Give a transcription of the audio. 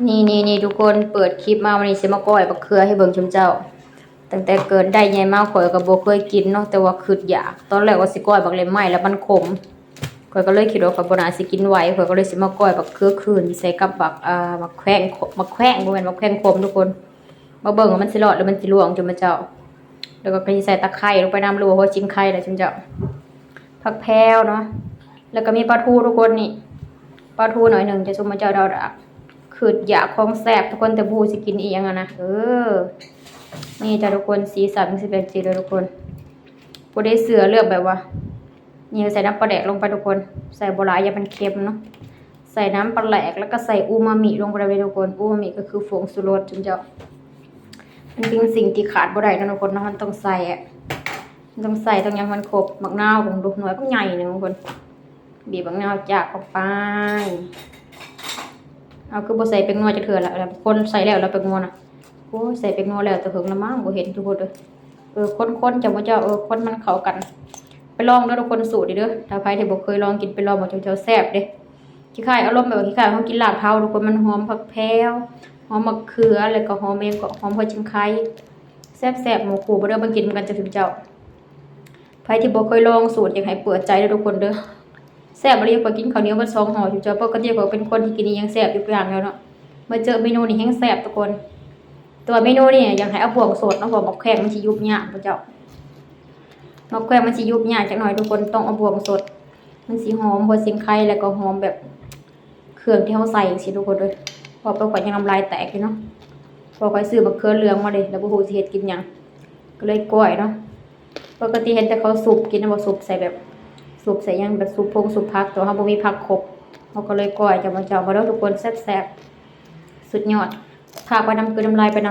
นี่ทุกคนเปิดคลิปมาวันนี้สิมาก้อยบักเขือให้เบิ่งชมเจ้าตั้งแต่เกิดได้ใหญ่มาข่อยก็บ่เคยกินเนาะแต่ว่าคิดอยากตอนแรกว่าสิก้อยบักเล่มไม้แล้วมันขมข่อยก็เลยคิดว่าข่อยบ่น่าสิกินไหวข่อยก็เลยสิมาก้อยบักเขือคืนใส่กับบักมะแขว้งบ่แม่นมะแขว้งขมทุกคนมาเบิ่งว่ามันสิรอดหรือมันสิร่วงจมเจ้าแล้วก็ใส่ตะไคร้ลงไปนำรู้ว่าจิ้มไข่แล้วชมเจ้าผักแพรวเนาะแล้วก็มีปลาทูทุกคนนี่ปลาทูหน่อยนึงจะชมเจ้าดาวดากคืออยากของแซ่บทุกคนแต่บูสิกินอีหยังนะนี่จ้าทุกคนสีสันสิเป็นสีเลยทุกคนบ่ได้เสือเลือกแบบว่านี่ใส่น้ำปลาแดกลงไปทุกคนใส่บ่หลายอย่ามันเค็มเนาะใส่น้ำปลาแหลกแล้วก็ใส่อูมามิลงไปเลยทุกคนอูมามิก็คือผงชูรสจุ๊บเจ้ามันเป็นสิ่งที่ขาดบ่ได้นะทุกคนเนาะมันต้องใส่ต้องใส่ต้องยังมันครบมะนาวของดูหน่อยก็ใหญ่นึงทุกคนบีบมะนาวจากออกไปเอาคือบ่ใส่เป็นนัวจะเถื่อละคนใส่แล้วเป็นนัวนะโอ้ใส่เป็นนัวแล้วแต่ถึงละมั้งบ่เห็นทุกคนเลยคนจะบ่เจ้าคนมันเข้ากันไปลองเด้อทุกคนสูตรดิเด้อถ้าใครที่บ่เคยลองกินไปลองบ่เจ้าแซ่บเด้ขี้ข่ายอารมณ์แบบขี้ข่ายเฮากินลาบเผาทุกคนมันหอมผักแพรวหอมมะเขือแล้วก็หอมหอมหัวจิงไข่แซ่บๆหมูขู่บ่เด้อมากินกันจะถึงเจ้าใครที่บ่เคยลองสูตรอยากให้เปิดใจเด้อทุกคนเด้อแซ่บบ่ได้พอกินข้าวเหนียวบ่2ห่ออยู่เจ้าปกติก็เป็นคนที่กินอีหยังแซ่บอยู่อย่างแล้วเนาะมาเจอเมนูนี้แห้งแซ่บทุกคนตัวเมนูนี่อยากให้เอาบวงสดเนาะบอกแขกมันสิยุบยากพ่อเจ้าบอกแขกมันสิยุบยากจักหน่อยทุกคนต้องเอาบวงสดมันสิหอมหัวสิงไข่แล้วก็หอมแบบเครื่องที่เฮาใส่สิทุกคนเลยพอไปขวัญยังน้ำลายแตกอยู่เนาะพอค่อยซื้อมะเขือเหลืองมาเลยแล้วบ่ฮู้สิเฮ็ดกินหยังก็เลยก้อยเนาะปกติเห็นแต่เขาสุปกินนะบ่สุปใส่แบบสุปใส่ยังแบบสุปผักแต่เฮาบ่มีผักครบเฮาก็เลยก้อยจะมาเจ้าบ่ได้ทุกคนแซ่บๆสุดยอดพาไปนำคือน้ำลายไปน